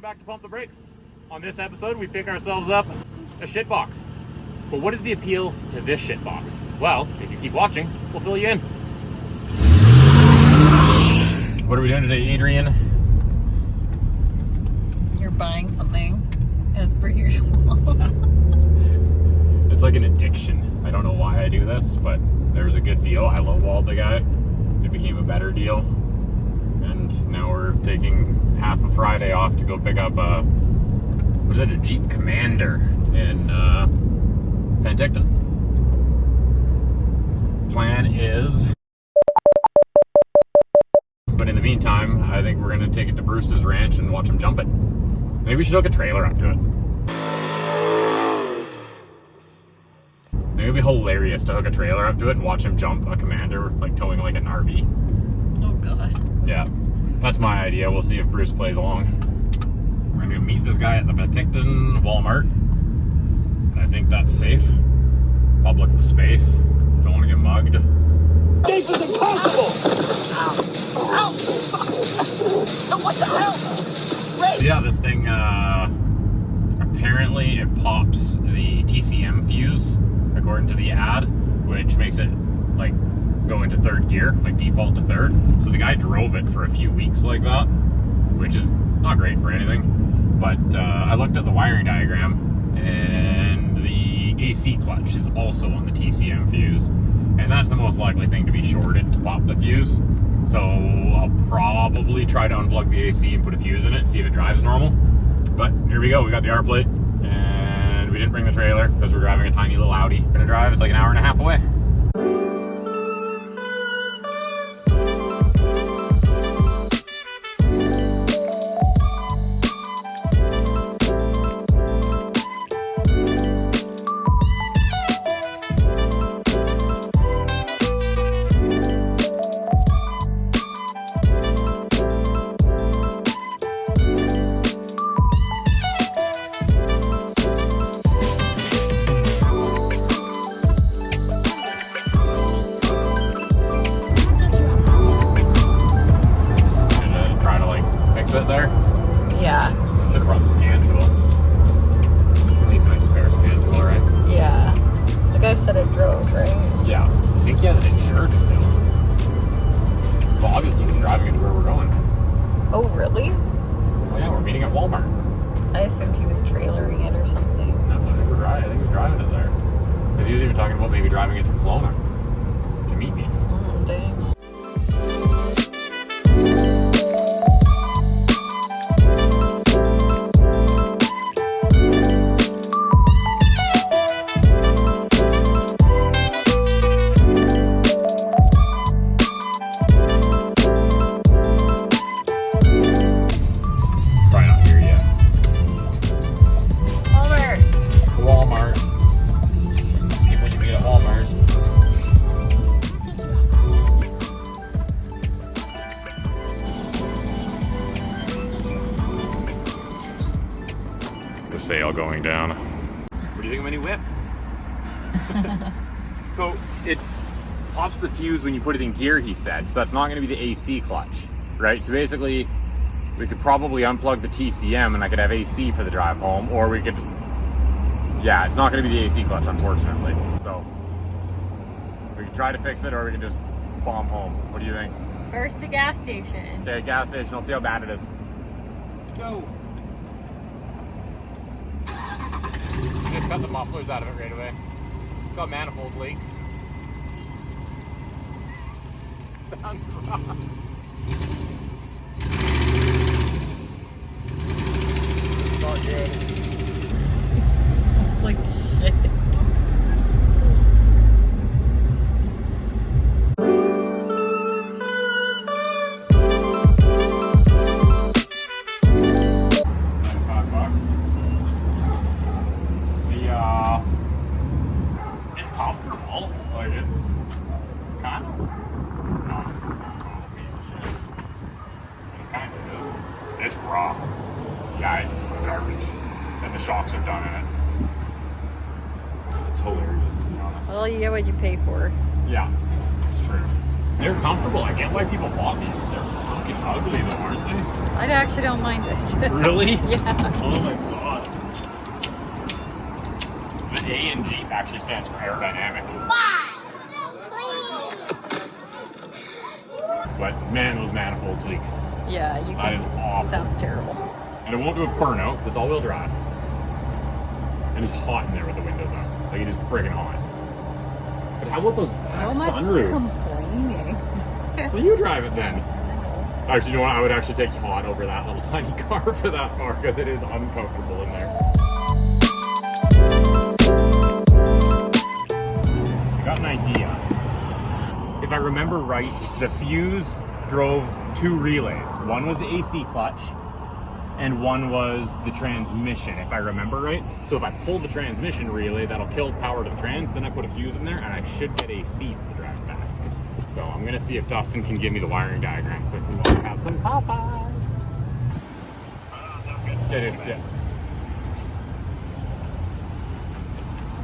back to Pump the Brakes. On this episode, we pick ourselves up a shit box. But what is the appeal to this shit box? Well, if you keep watching, we'll fill you in. What are we doing today, Adrian? You're buying something as per usual. It's like an addiction. I don't know why I do this, but there's a good deal. I lowballed the guy. It became a better deal. And now we're taking half a Friday off to go pick up a Jeep Commander in Penticton. Plan is, but in the meantime, I think we're gonna take it to Bruce's ranch and watch him jump it. Maybe we should hook a trailer up to it. Maybe it'd be hilarious to hook a trailer up to it and watch him jump a Commander, like towing like an RV. Oh god. Yeah, that's my idea. We'll see if Bruce plays along. We're gonna meet this guy at the Penticton Walmart. I think that's safe. Public space. Don't want to get mugged. This is impossible! Ow! Ow! What the hell? Ray! Yeah, this thing, apparently it pops the TCM fuse, according to the ad, which makes it, like, go into third gear, like default to third. So the guy drove it for a few weeks like that, which is not great for anything. But I looked at the wiring diagram, and the AC clutch is also on the TCM fuse. And that's the most likely thing to be shorted to pop the fuse. So I'll probably try to unplug the AC and put a fuse in it and see if it drives normal. But here we go, we got the R plate, and we didn't bring the trailer because we're driving a tiny little Audi. We're gonna drive, it's like an hour and a half away. There? Yeah. Should have brought the scan tool. At least my spare scan tool, right? Yeah. The guy said it drove, right? Yeah. I think he has it insured still. Well, obviously he's driving it to where we're going. Oh, really? Oh yeah, we're meeting at Walmart. I assumed he was trailering it or something. No, I think we're driving. I think he's driving it there. Because he was even talking about maybe driving it to Kelowna to meet me. Oh, dang. Walmart. People you meet at Walmart. The sale going down. What do you think of my new whip? So it's pops the fuse when you put it in gear, he said. So that's not going to be the AC clutch, right? So basically, we could probably unplug the TCM and I could have AC for the drive home, or we could. Yeah, it's not going to be the AC clutch, unfortunately. So we can try to fix it, or we can just bomb home. What do you think? First, the gas station. Okay, gas station. I'll see how bad it is. Let's go. Just cut the mufflers out of it right away. It's got manifold leaks. Sounds rough. It's not good. It's like shit. It's comfortable. Like it's kind of not a piece of shit. It kind of is. It's rough. Yeah, it's garbage. And the shocks are done in it. It's hilarious, to be honest. Well, you get what you pay for. Yeah, it's true. They're comfortable. I get why people bought these. They're fucking ugly though, aren't they? I actually don't mind it. Really? Yeah. Oh my god. The A in Jeep actually stands for aerodynamic. But man, those manifold leaks. Yeah, you That is can. awful. Sounds terrible. And it won't do a burnout because it's all-wheel drive. And it's hot in there with the windows up. Like, it is friggin' hot. But how about those So much sunroofs? complaining. Well, you drive it then. Actually, you know what? I would actually take hot over that little tiny car for that far because it is uncomfortable in there. I got an idea. If I remember right, the Fuse drove 2 relays. One was the AC clutch, and one was the transmission, if I remember right. So if I pull the transmission relay, that'll kill power to the trans, then I put a Fuse in there, and I should get AC for the drive back. So I'm gonna see if Dustin can give me the wiring diagram quickly while I have some Popeyes. Yeah.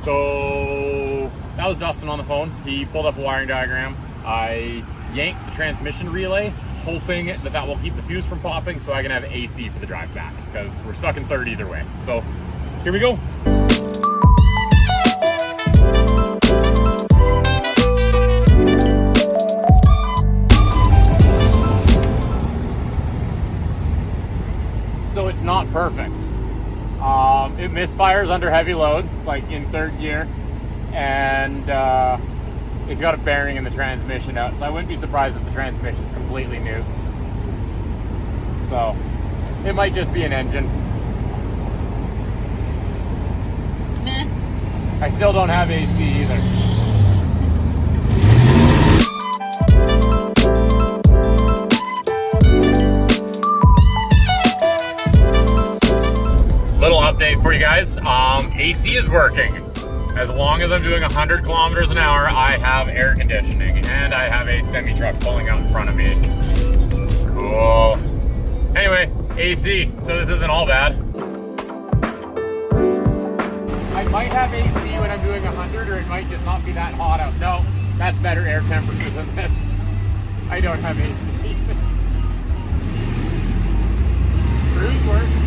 So that was Dustin on the phone. He pulled up a wiring diagram. I yanked the transmission relay, hoping that will keep the Fuse from popping so I can have AC for the drive back, because we're stuck in third either way. So here we go. So it's not perfect. It misfires under heavy load, like in third gear, and it's got a bearing in the transmission out, so I wouldn't be surprised if the transmission's completely new. So it might just be an engine. Nah. I still don't have AC either. Little update for you guys. AC is working. As long as I'm doing 100 kilometers an hour, I have air conditioning, and I have a semi-truck pulling out in front of me. Cool. Anyway, AC, so this isn't all bad. I might have AC when I'm doing 100, or it might just not be that hot out. No, that's better air temperature than this. I don't have AC. Cruise works.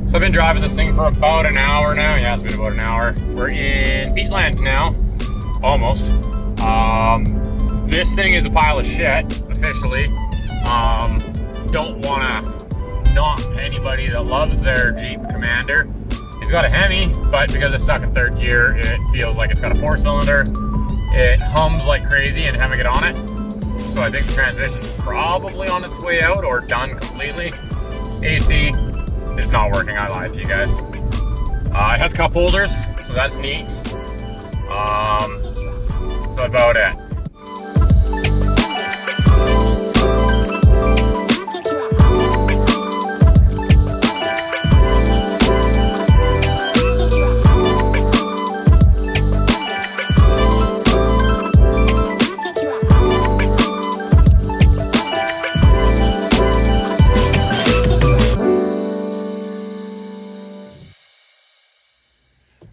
So I've been driving this thing for about an hour now. Yeah, it's been about an hour. We're in Peachland now, almost. This thing is a pile of shit, officially. Don't wanna knock anybody that loves their Jeep Commander. He's got a Hemi, but because it's stuck in third gear, it feels like it's got a 4-cylinder. It hums like crazy and having it on it. So I think the transmission's probably on its way out or done completely. AC, it's not working, I lied to you guys. It has cup holders, so that's neat. So about it.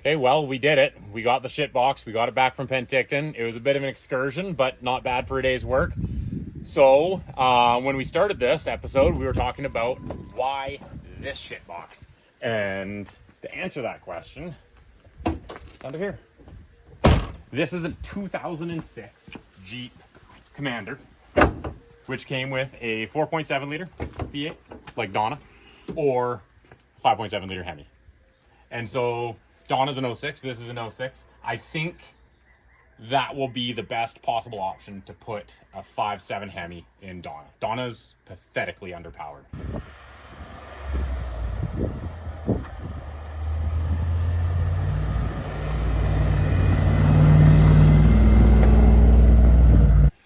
Okay, well, we did it. We got the shit box. We got it back from Penticton. It was a bit of an excursion, but not bad for a day's work. So, when we started this episode, we were talking about why this shit box. And to answer that question, under here. This is a 2006 Jeep Commander, which came with a 4.7 liter V8, like Donna, or 5.7 liter Hemi. And so Donna's an 06, this is an 06. I think that will be the best possible option to put a 5.7 Hemi in Donna. Donna's pathetically underpowered.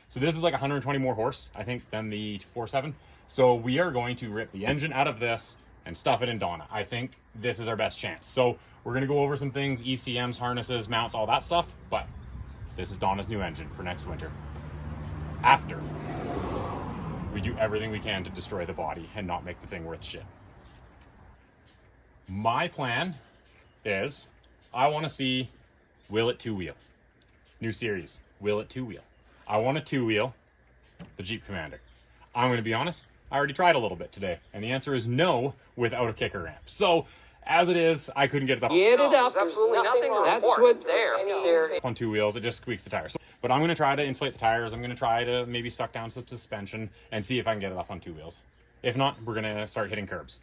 So this is like 120 more horse, I think, than the 4.7. So we are going to rip the engine out of this, and stuff it in Donna. I think this is our best chance. So we're going to go over some things, ECMs, harnesses, mounts, all that stuff, but this is Donna's new engine for next winter. After we do everything we can to destroy the body and not make the thing worth shit. My plan is I want to see Will It two-wheel. New series, Will It two-wheel. I want a two-wheel the Jeep Commander. I'm going to be honest, I already tried a little bit today, and the answer is no without a kicker ramp. So, as it is, I couldn't get it up. Get it up. Absolutely nothing. That's what there. On two wheels, it just squeaks the tires. But I'm going to try to inflate the tires. I'm going to try to maybe suck down some suspension and see if I can get it up on two wheels. If not, we're going to start hitting curbs.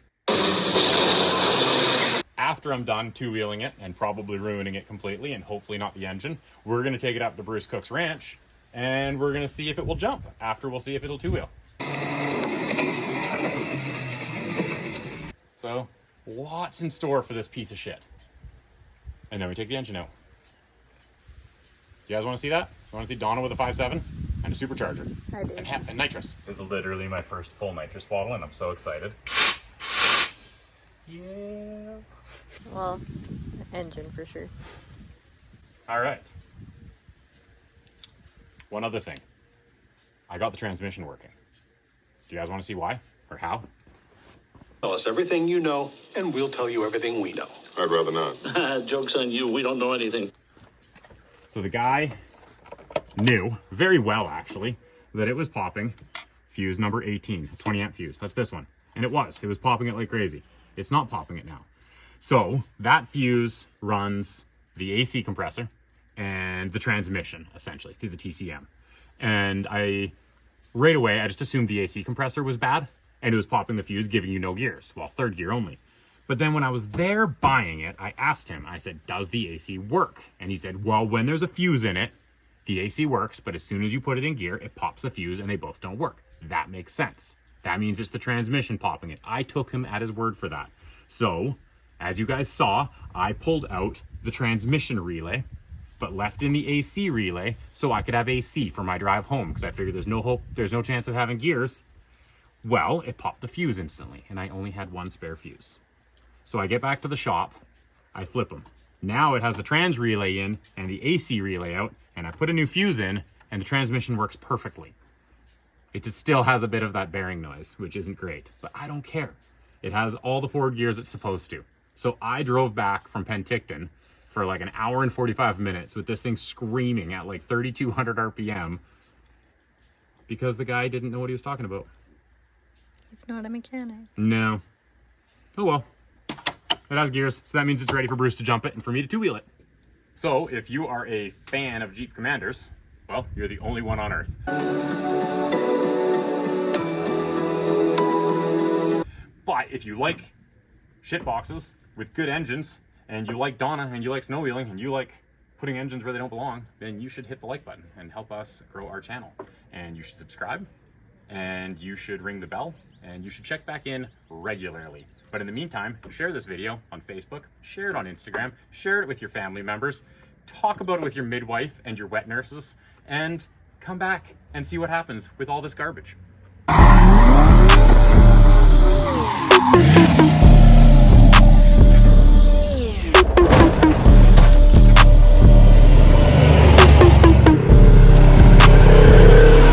After I'm done two-wheeling it and probably ruining it completely and hopefully not the engine, we're going to take it up to Bruce Cook's ranch and we're going to see if it will jump. After, we'll see if it'll two-wheel. So, lots in store for this piece of shit. And then we take the engine out. You guys want to see that? You want to see Donna with a 5.7 and a supercharger? I do. And nitrous. This is literally my first full nitrous bottle and I'm so excited. Yeah. Well, engine for sure. All right. One other thing. I got the transmission working. Do you guys want to see why or how? Tell us everything you know, and we'll tell you everything we know. I'd rather not. Joke's on you. We don't know anything. So the guy knew very well, actually, that it was popping fuse number 18, 20 amp fuse. That's this one. And it was popping it like crazy. It's not popping it now. So that fuse runs the AC compressor and the transmission, essentially, through the TCM. And right away, I just assumed the AC compressor was bad and it was popping the fuse, giving you no gears. Well, third gear only. But then when I was there buying it, I asked him, I said, does the AC work? And he said, well, when there's a fuse in it, the AC works, but as soon as you put it in gear, it pops the fuse and they both don't work. That makes sense. That means it's the transmission popping it. I took him at his word for that. So, as you guys saw, I pulled out the transmission relay, but left in the AC relay so I could have AC for my drive home because I figured there's no chance of having gears. Well, it popped the fuse instantly, and I only had one spare fuse. So I get back to the shop, I flip them. Now it has the trans relay in and the AC relay out, and I put a new fuse in, and the transmission works perfectly. It just still has a bit of that bearing noise, which isn't great, but I don't care. It has all the forward gears it's supposed to. So I drove back from Penticton for like an hour and 45 minutes with this thing screaming at like 3,200 RPM because the guy didn't know what he was talking about. He's not a mechanic. No. Oh well. It has gears, so that means it's ready for Bruce to jump it and for me to two-wheel it. So if you are a fan of Jeep Commanders, well, you're the only one on earth. But if you like shit boxes with good engines, and you like Donna, and you like snow wheeling, and you like putting engines where they don't belong, then you should hit the like button and help us grow our channel. And you should subscribe, and you should ring the bell, and you should check back in regularly. But in the meantime, share this video on Facebook, share it on Instagram, share it with your family members, talk about it with your midwife and your wet nurses, and come back and see what happens with all this garbage.